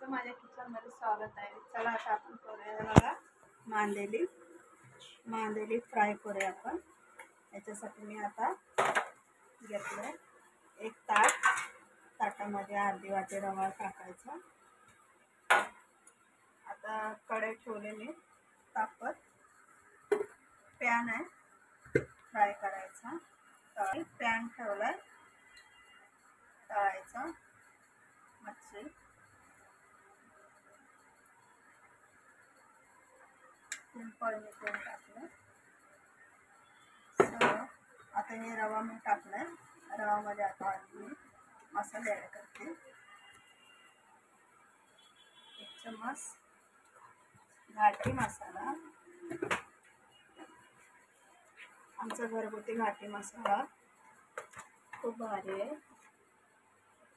तुमचं माझ्या किचनमध्ये स्वागत आहे. चला आता आपण करूया बघा मांदेली फ्राय करूया आपण. याच्यासाठी मी आता घेतलं एक ताटामध्ये अर्धी वाटी रवा टाकायचा. आता कढई ठेवले मी तापत. पॅन आहे फ्राय करायचा. पॅन ठेवलाय तळायचा मच्छी. सिंपल मी तेल टाकलं. आता हे रवा मी टाकलाय. रवामध्ये आता मी मसाले ॲड करते. 1 चम्मच घाटी मसाला, आमचा घरगुती घाटी मसाला खूप भारी आहे.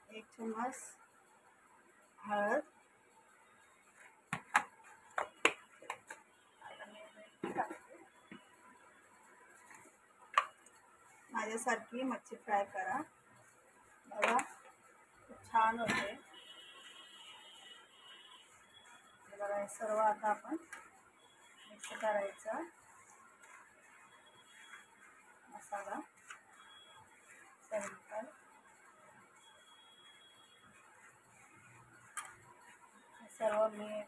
1 चम्मच हळद, माझ्यासारखी मच्छी फ्राय करा बघा, खूप छान होते. बघा हे सर्व आता आपण मिक्स करायचं. मसाला सर्व मीठ,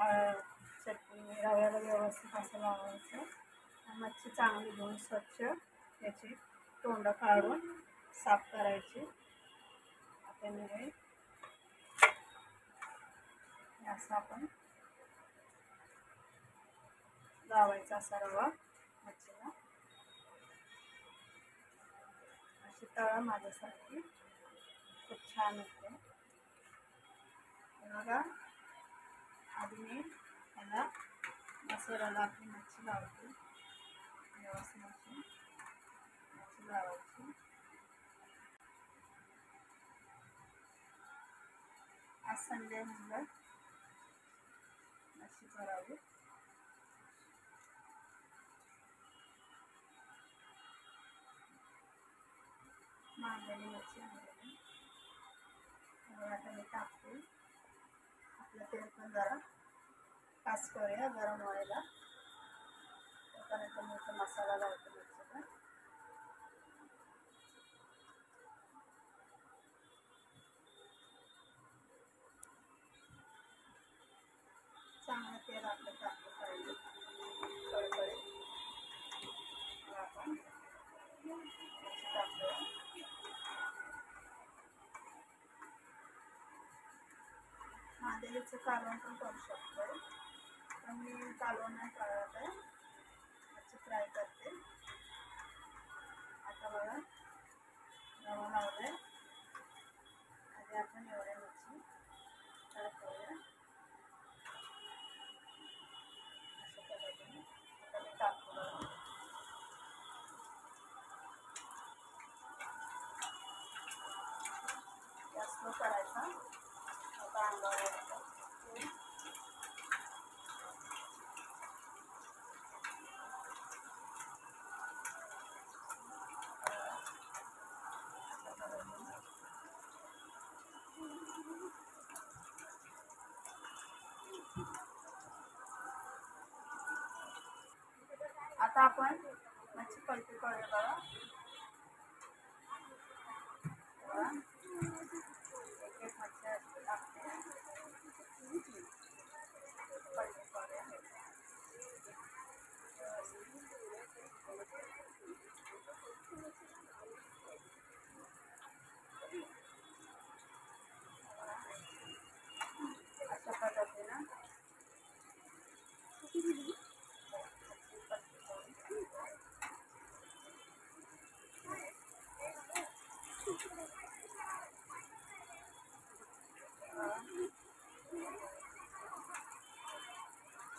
हळद, चटणी रव्याला व्यवस्थित असं लावायचं. मच्छी चांगली धुवून स्वच्छ याची तोंड काढून साफ करायची. आता मी असं आपण लावायचा असा रवा मच्छीला. अशी तळा माझ्यासाठी खूप छान होते बघा. आधी मी याला मसाल्याला आपली मच्छी लावते. व्यवस्थित मच्छी लावायची. आज संडे म्हणलं मच्छी करावी. मांदेली मच्छी आणलेली. आता मी टाकते. आपलं तेल पण जरा पास करूया गरम व्हायला. त्यानंतर मी इथं मसाला लावते मच्छीला. चांगलं तेल आपलं टाकलं पाहिजे. कडकडीत आपण मच्छी टाकूया. मांदेलीचं कालवण पण करू शकतो, पण मी कालवण नाही करत आहे. मच्छी फ्राय करते. आता बघा रवा लावलाय. आधी आपण एवढ्या मच्छी टाकूया अशा पद्धतीने. आता मी टाकतो. गॅस लो करायचा. आता अंगावर आता आपण मच्छी पलटी करूया बघा. एक एक मच्छी टाकते. पलटी करूया. अशा पद्धतीनं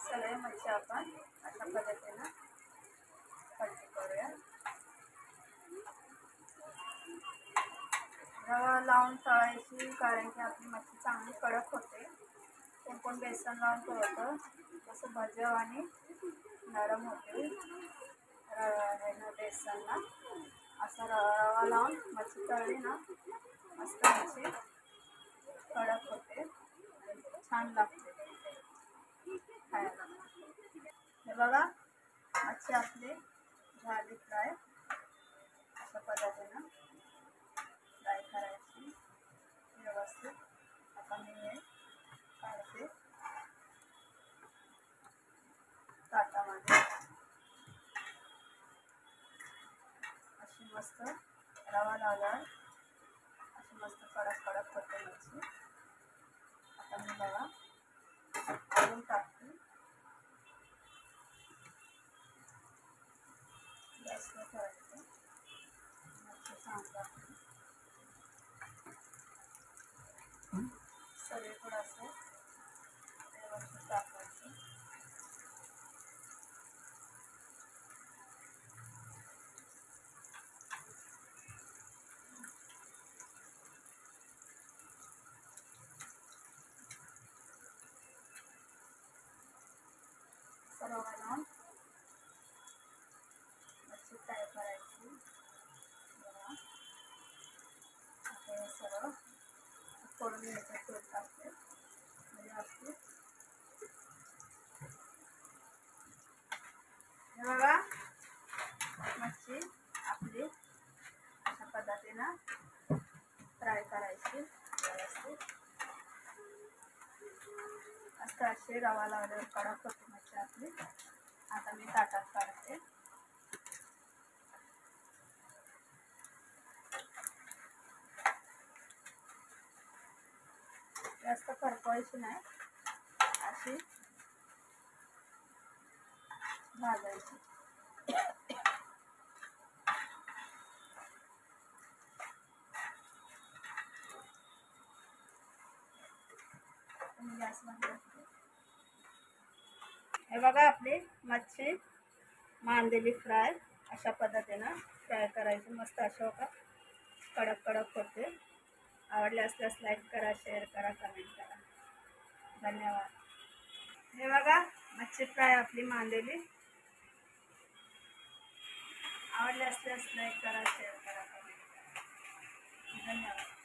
सगळे मच्छी आपण अशा पद्धतीनं पलटी करूया. रवा लावून तळायची, कारण की आपली मच्छी चांगली कडक होते. कोण बेसन लावून तळतं तसं भज्या आणि नरम होते. बेसनला असा रवा लावून मच्छी तळली ना मस्त मच्छी कडक होते. छान लागते खायला. हे बघा मच्छी आपली झाली फ्राय. अशा पद्धतीनं फ्राय करायची व्यवस्थित. आता मी हे काढते ताटामध्ये. अशी मस्त रवा लावल्यावर अशी मस्त कडक कडक होते मच्छी. आता मी बघा काढून टाकते. गॅस ठेवायचं. मच्छी छान लागते. सगळीकडे असं व्यवस्थित टाकायचं. सर्व घालून मच्छी फ्राय करायची. बघा आता हे सर्व फोडून घ्यायचं. तेल टाकते म्हणजे आपली हे बघा मच्छी आपली अशा पद्धतीनं फ्राय करायची व्यवस्थित. मस्त अशी रवा लावल्यावर कडक होते मच्छी आपली. आता मी ताटात काढते. जास्त करपवायची नाही, अशी भाजायची. गॅस बंद करते. हे बघा आपली मच्छी मांदेली फ्राय अशा पद्धतीनं फ्राय करायची. मस्त अशा का कडक कडक होते. आवडले असल्यास लाईक करा, शेअर करा, कमेंट करा. धन्यवाद. हे बघा मच्छी फ्राय आपली मांदेली. आवडले असल्यास लाईक करा, शेअर करा, कमेंट करा. धन्यवाद.